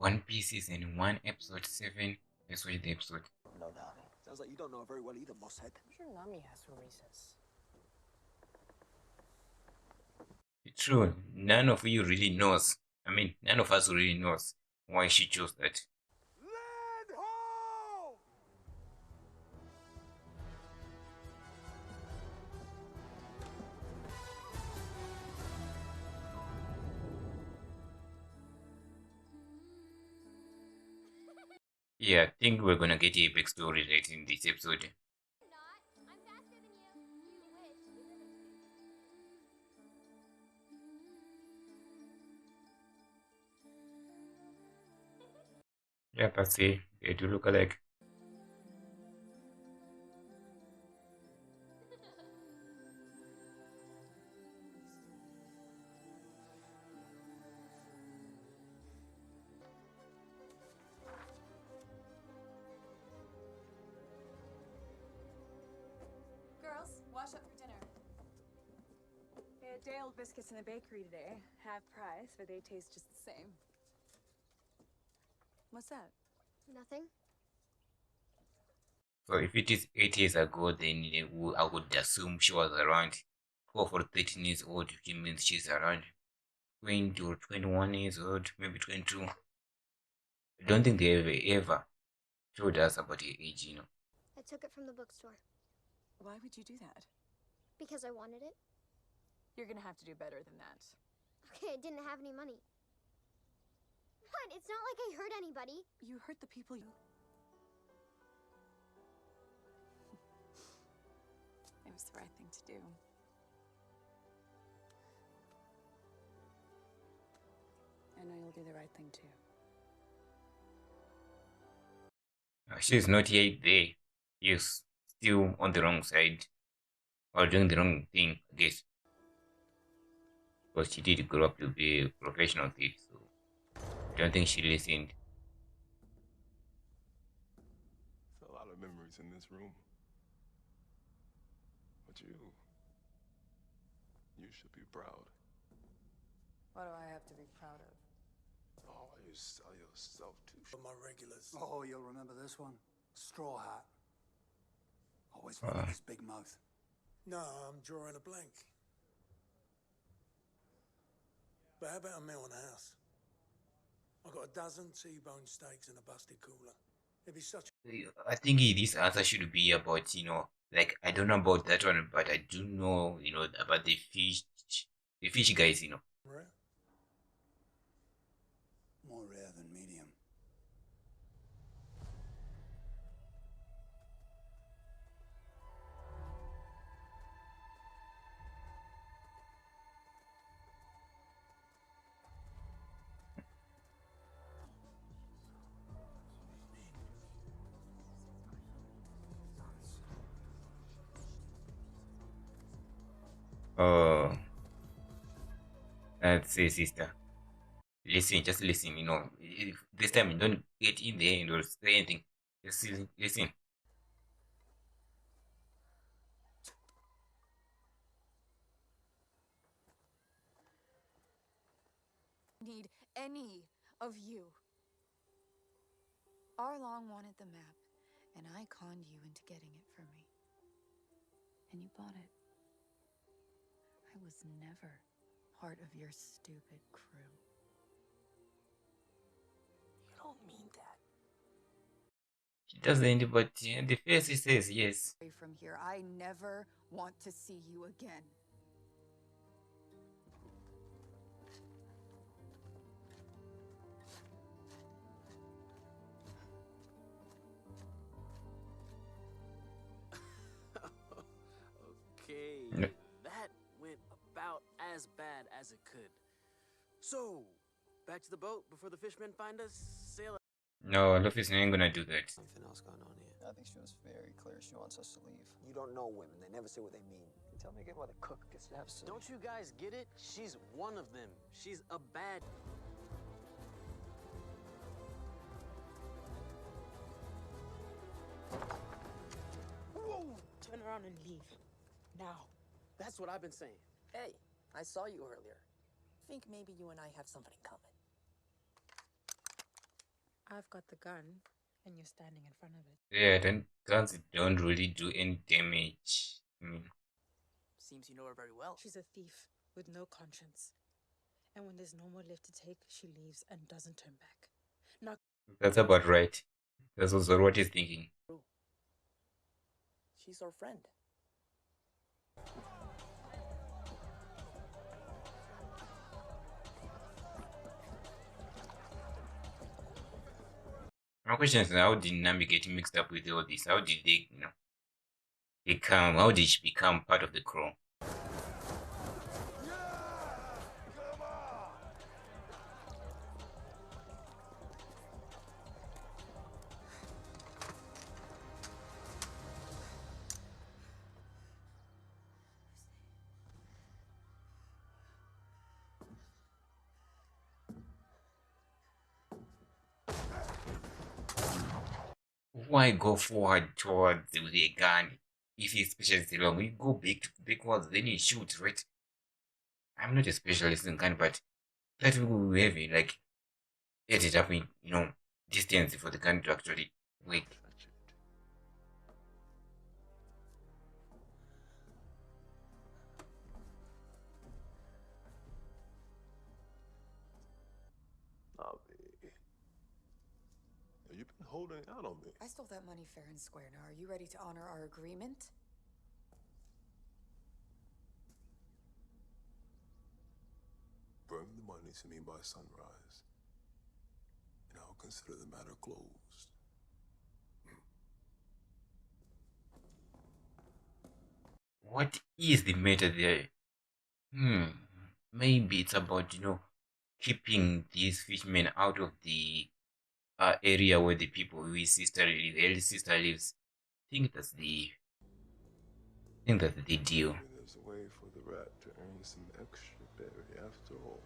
One Piece season 1, episode 7. Let's watch the episode. No, darling. Sounds like you don't know her very well either, Mosshead. I'm sure Nami has her reasons. True, none of you really knows. I mean, none of us really knows why she chose that. Land ho! Yeah, I think we're gonna get a backstory later in this episode. I'm faster than you. You wish. Yeah, but see, they do look alike. Girls, wash up for dinner. They had day-old biscuits in the bakery today. Half price, but they taste just the same. What's that? Nothing. So if it is 8 years ago, then I would assume she was around 12 or 13 years old, which means she's around 20 or 21 years old, maybe 22. I don't think they ever told us about her age, you know. I took it from the bookstore Why would you do that? because I wanted it. You're gonna have to do better than that. Okay, I didn't have any money. What? It's not like I hurt anybody. You hurt the people you... It was the right thing to do. I know you'll do the right thing too. She's not yet there. She's still on the wrong side. Or doing the wrong thing, I guess. Because she did grow up to be a professional thief, so I don't think she listened. There's a lot of memories in this room. But you should be proud. What do I have to be proud of? Oh, you sell yourself too. For my regulars. Oh, you'll remember this one. Straw Hat. Always wanted his big mouth. No, I'm drawing a blank. But how about a meal in the house? I've got a dozen T-bone steaks and a busted cooler. It'd be such I think this answer should be about, you know, like, I don't know about that one, but I do know, you know, about the fish guys, you know. a rare. More rare than medium. Oh, let's say, sister. Listen, just listen, you know. This time, you don't get in there and or say anything. Just listen. Need any of you. Arlong wanted the map, and I conned you into getting it for me. And you bought it. I was never part of your stupid crew. You don't mean that. She doesn't, but the face he says yes. Away from here, I never want to see you again. Okay, Yeah. that went about as bad as it could. So, back to the boat before the fishmen find us. Sail. No, Luffy's not gonna do that. Anything else going on here? I think she was very clear she wants us to leave. You don't know women. They never say what they mean. You tell me again why the cook gets to have some. Don't you guys get it? She's one of them. She's a bad. Whoa! Turn around and leave. Now. That's what I've been saying. Hey, I saw you earlier. Think maybe you and I have something in common. I've got the gun, and you're standing in front of it. Yeah, then guns don't really do any damage. Seems you know her very well. She's a thief with no conscience. And when there's no more left to take, she leaves and doesn't turn back. Now, That's about right. That's also what he's thinking. She's our friend. My question is, how did Nami get mixed up with all this? How did they, become? How did she become part of the crew? Why go forward towards the gun? If his specialist is long, we go backwards, then he shoots, right? I'm not a specialist in gun, but that will be heavy, like edit up in, distance for the gun to actually work. You've been holding out on me. I stole that money fair and square. Now, are you ready to honor our agreement? Bring the money to me by sunrise, and I'll consider the matter closed. What is the matter there? Maybe it's about, keeping these fishermen out of the area where the people whose the eldest sister lives. I think that's the deal. Maybe there's a way for the rat to earn some extra berry after all.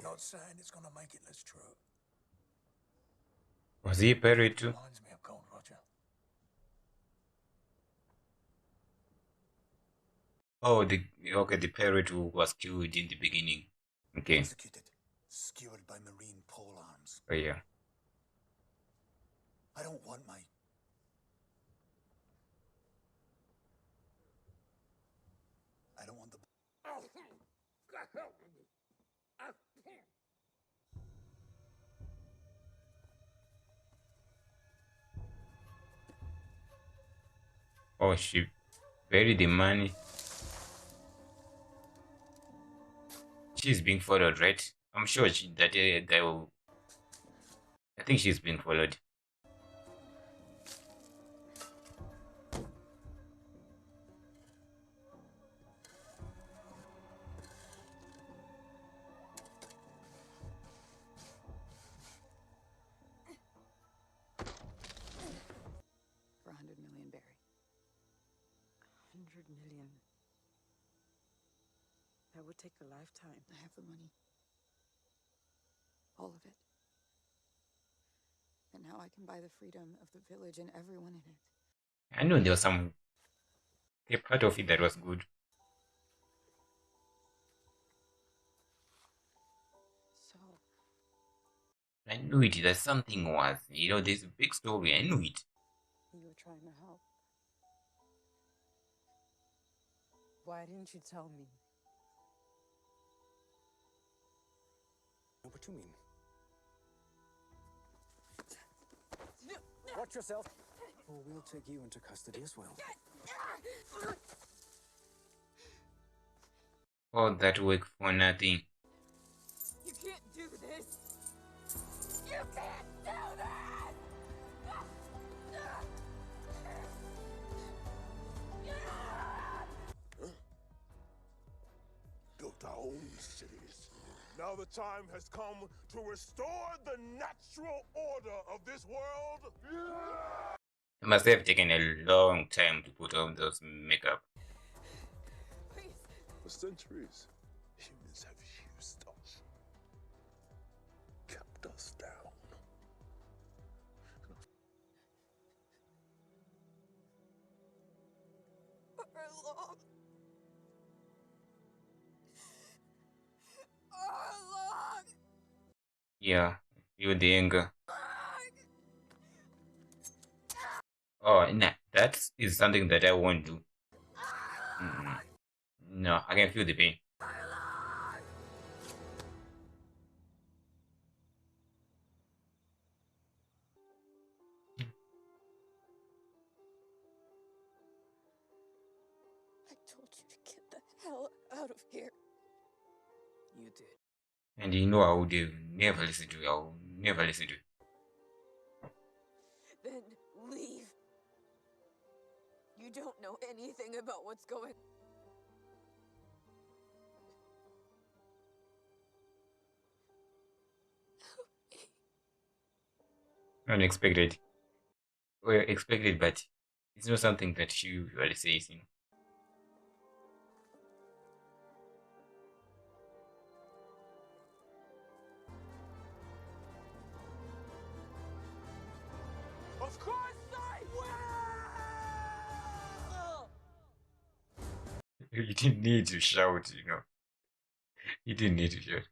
Not saying it's gonna make it less true. Was he buried too? Reminds me of Gold Roger. Oh, the parrot who was killed in the beginning. Okay. Executed, skewered by marine pole arms. Oh yeah. I don't want my... I don't want the... Oh, she buried the money. She's being followed, right? I'm sure that guy will. I think she's being followed. For 100 million, Barry. 100 million. That would take a lifetime. I have the money. All of it. And now I can buy the freedom of the village and everyone in it. I know there was a part of it that was good. So, I knew it. That something was. There's a big story. I knew it. you were trying to help. Why didn't you tell me? What you mean? Watch yourself, or we'll take you into custody as well. All that work for nothing. You can't do this! You can't do this! Built our own cities. Now the time has come to restore the natural order of this world. It must have taken a long time to put on those makeup. Please. For centuries, humans have used us, kept us down. For long. Yeah, even the anger. Oh, nah, that is something that I won't do. Mm, no, I can feel the pain. I told you to get the hell out of here. You did. And you know I would never listen to it. I will never listen to it. Then leave. You don't know anything about what's going. Unexpected. Well, expected, but it's not something that she usually says, you know. Of course I will! You didn't need to shout, you know. You didn't need to shout.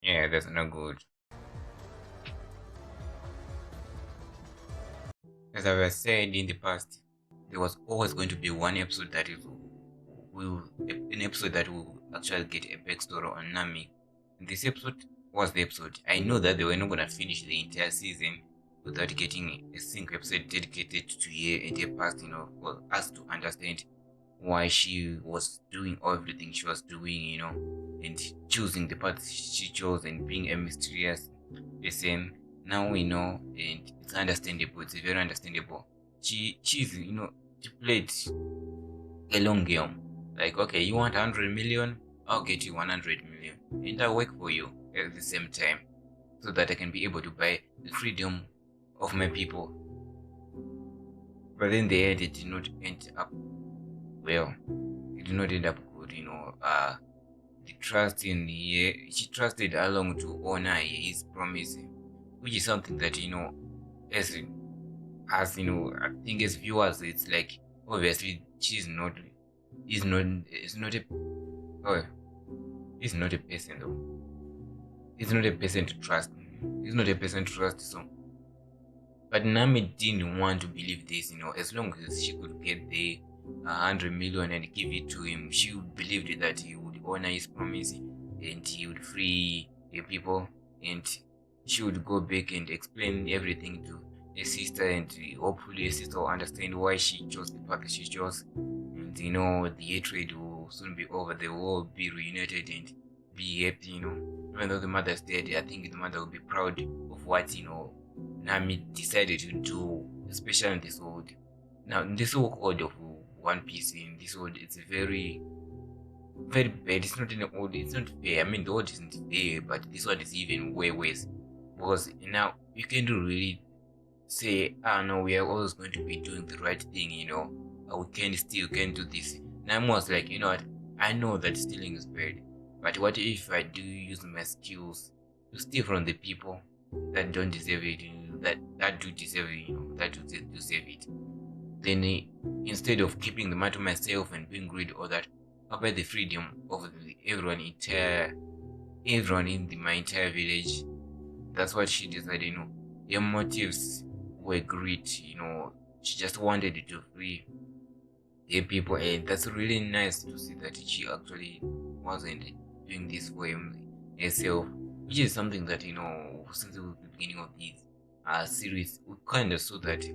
Yeah, that's not good. As I was said in the past, there was always going to be one episode that will an episode that will actually get a backstory on Nami. And this episode was the episode. I know that they were not gonna finish the entire season without getting a single episode dedicated to her and her past, you know, for us to understand why she was doing everything she was doing, you know, and choosing the path she chose and being a mysterious person. Now we know, and it's understandable. It's very understandable. She's you know she played a long game. Like okay, you want 100 million, I'll get you 100 million, and I'll work for you at the same time, so that I can be able to buy the freedom of my people. But then the end, it did not end up well. It did not end up good. You know, the trust in the she trusted along to honor his promise, which is something that you know as you know, I think as viewers, it's like obviously she's not, is not a, oh, he's not a person though. He's not a person to trust. He's not a person to trust. So, but Nami didn't want to believe this. You know, as long as she could get the 100 million and give it to him, she would believe that he would honor his promise and he would free the people, and she would go back and explain everything to her sister, and hopefully her sister will understand why she chose the path she chose, and you know the hatred will soon be over. They will all be reunited and be happy. You know, even though the mother's dead, I think the mother will be proud of what you know Nami decided to do, especially in this world. Now, in this whole world of One Piece, in this world, it's very very bad. It's not in the old. It's not fair. I mean, the old isn't fair, but this one is even way worse because now you can't really say, "Ah, no, we are always going to be doing the right thing." You know, we can do this. Now I'm was like, you know what? I know that stealing is bad, but what if I do use my skills to steal from the people that don't deserve it, you know, that do deserve it, you know, that do deserve it? Then instead of keeping the matter myself and being greedy or that, about the freedom of everyone in my entire village. That's what she decided, you know. Her motives were greed, you know. She just wanted to free the people, and that's really nice to see that she actually wasn't doing this for herself, which is something that, you know, since the beginning of this series, we kind of saw that,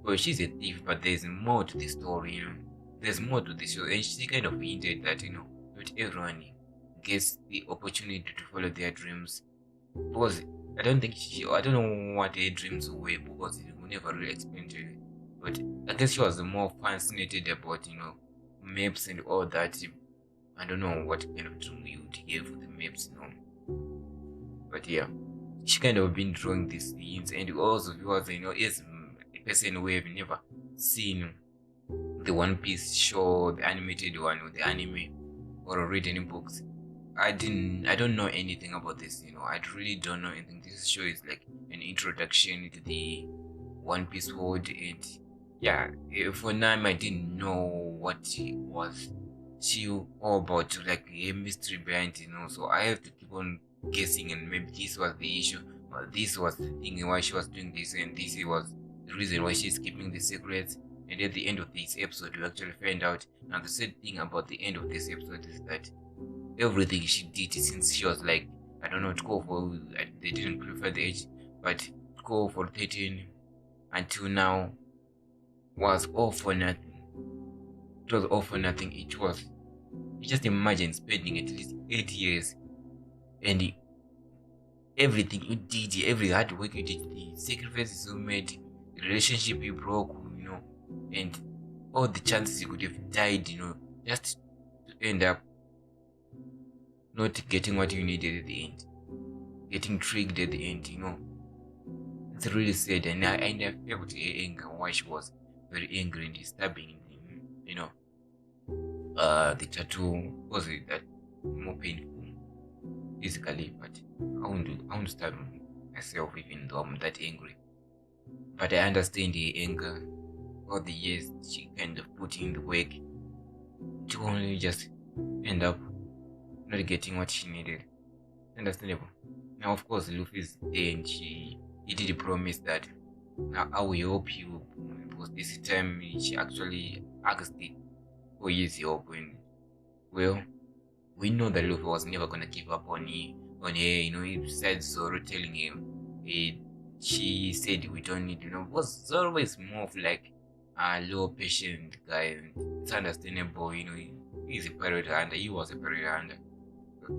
well, she's a thief, but there's more to the story, you know. There's more to the show, and she kind of hinted that, you know, not everyone gets the opportunity to follow their dreams. Because I don't know what her dreams were because it was never really explained to her. But I guess she was more fascinated about, you know, maps and all that. I don't know what kind of dream you would give with the maps, you know. But yeah, she kind of been drawing these scenes, and also viewers, you know, is a person who have never seen the One Piece show, the animated one, or the anime, or read any books. I don't know anything about this, you know. I really don't know anything. This show is like an introduction to the One Piece sword, and yeah, for Nami, I didn't know what was she all about, like a mystery behind, so I have to keep on guessing, and maybe this was the issue, or this was the thing why she was doing this, and this was the reason why she's keeping the secrets. And at the end of this episode, we actually find out. And the sad thing about the end of this episode is that everything she did since she was like, I don't know, 12, or they didn't clarify the age, but 12 or 13 until now was all for nothing. It was all for nothing. You just imagine spending at least 8 years, and everything you did, every hard work you did, the sacrifices you made, the relationship you broke, and all the chances you could have died, just to end up not getting what you needed at the end, getting tricked at the end, It's really sad, and I felt her anger, why she was very angry and disturbing, the tattoo was that more painful physically, but I won't stab myself even though I'm that angry. But I understand the anger, all the years she kind of put in the work to only just end up not getting what she needed. Understandable. Now, of course, Luffy's there, and he did promise that I will help you, because this time she actually asked for his help, and well, we know that Luffy was never gonna give up on her. He said Zoro telling him, she said we don't need, because Zoro is more of like a low patient guy, and it's understandable, he's a pirate hunter, he was a pirate hunter.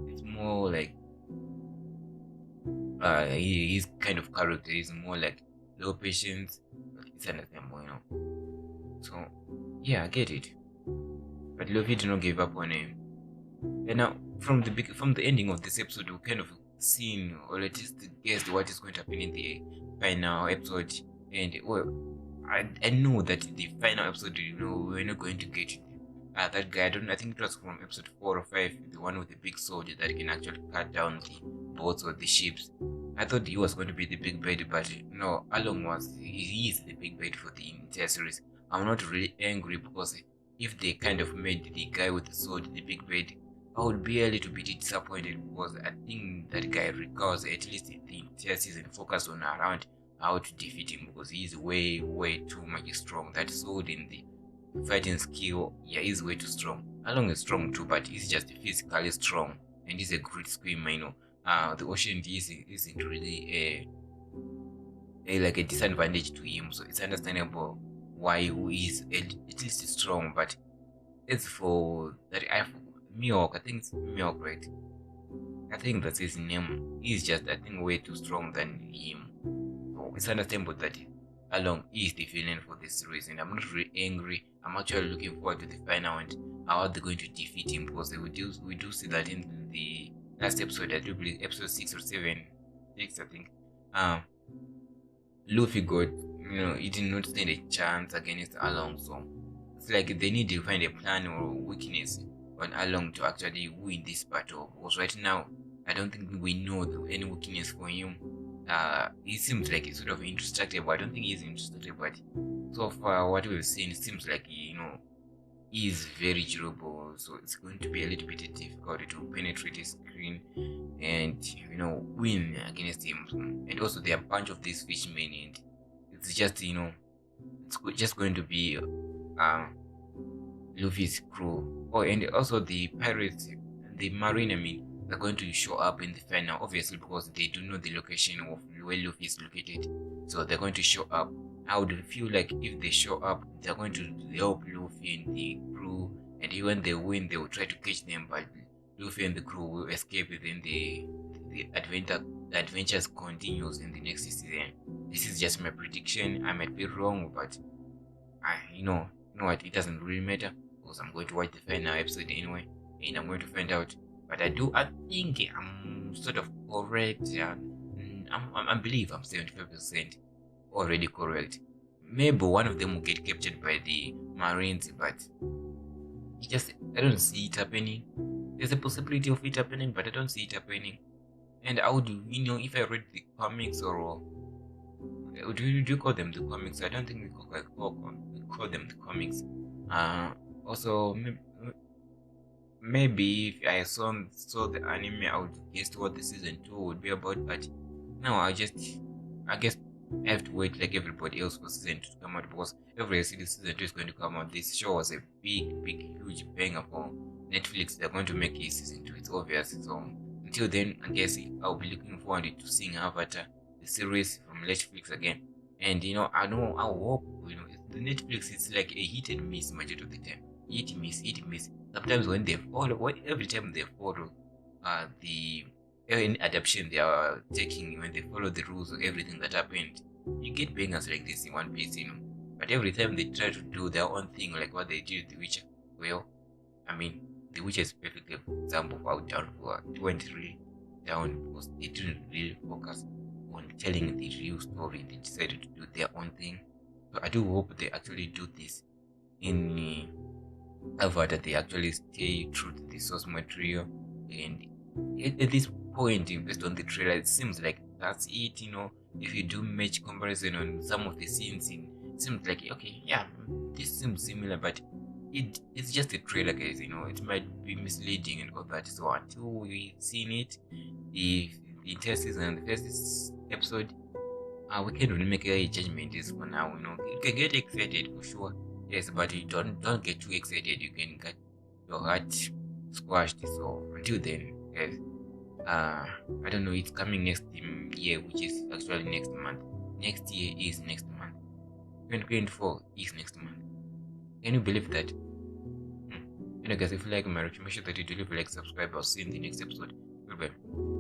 It's more like his kind of character is more like low patience, but it's understandable, So yeah, I get it. But Luffy did not give up on him. And now from the ending of this episode, we kind of seen, or at least guessed, what is going to happen in the final episode. And well, I know that the final episode, we're not going to get that guy. I think it was from episode 4 or 5, the one with the big sword that can actually cut down the boats or the ships. I thought he was going to be the big bad, but no, Along he is the big bad for the entire series. I'm not really angry, because if they kind of made the guy with the sword the big bad, I would be a little bit disappointed, because I think that guy requires at least the entire season focus on around how to defeat him, because he's way too much strong. That sword in the fighting skill, yeah, he's way too strong. Along is strong too, but he's just physically strong, and he's a great swimmer. The ocean isn't really like a disadvantage to him, so it's understandable why he is at least strong. But as for that, Mihawk, I think it's Mihawk, right? I think that's his name. He's just, I think, way too strong than him. So it's understandable that Along is the villain for this series, and I'm not really angry. I'm actually looking forward to the final and how they're going to defeat him, because we do see that in the last episode, I do believe episode 6 or 7, 6 I think. Luffy got, he did not stand a chance against Along, so it's like they need to find a plan or weakness on Along to actually win this battle. Because right now, I don't think we know any weakness for him. He seems like he's sort of indestructible. I don't think he's indestructible, but so far what we've seen seems like he's very durable. So it's going to be a little bit difficult to penetrate his screen and win against him. And also there are a bunch of these fishermen, and it's just it's just going to be Luffy's crew. Oh, and also the pirates, the marine, they're going to show up in the final, obviously, because they do know the location of where Luffy is located. So they're going to show up. I would feel like if they show up, they're going to help Luffy and the crew, and when they win, they will try to catch them, but Luffy and the crew will escape within the adventures continues in the next season. This is just my prediction. I might be wrong, but you know what, it doesn't really matter, because I'm going to watch the final episode anyway, and I'm going to find out. But I think I'm sort of correct. I believe I'm 75% already correct. Maybe one of them will get captured by the Marines, but I don't see it happening. There's a possibility of it happening, but I don't see it happening. And I would, if I read the comics or Do you call them the comics? I don't think we call them the comics. Also, maybe if I saw the anime, I would guess what the season 2 would be about. But now I guess I have to wait like everybody else for season 2 to come out, because every season 2 is going to come out. This show was a big, huge banger for Netflix. They're going to make a season 2. It's obvious. So until then, I guess I'll be looking forward to seeing Avatar, the series from Netflix again. And I hope the Netflix is like a hit and miss majority of the time. Hit miss. Sometimes when they follow, every time they follow the any adaptation they are taking, when they follow the rules of everything that happened, you get bangers like this in One Piece, But every time they try to do their own thing, like what they did with The Witcher, well, I mean, The Witcher is perfectly example of how downfall it went really down, because they didn't really focus on telling the real story. They decided to do their own thing. So I do hope they actually do this in Avatar. They actually stay true to the source material, and at this point, based on the trailer, it seems like that's it. If you do match comparison on some of the scenes, it seems like, okay, yeah, this seems similar, but it's just a trailer, guys. It might be misleading and all that. So until we've seen it, the entire season and the first episode, we can't really make a judgment this for now. You can get excited for sure, yes, but you don't get too excited. You can get your heart squashed. So until then, guys, I don't know, it's coming next year, which is actually next month. Next year is next month. 2024 is next month. Can you believe that? Guys, if you like my recommendation that you do, leave a like, subscribe. I'll see you in the next episode. Goodbye.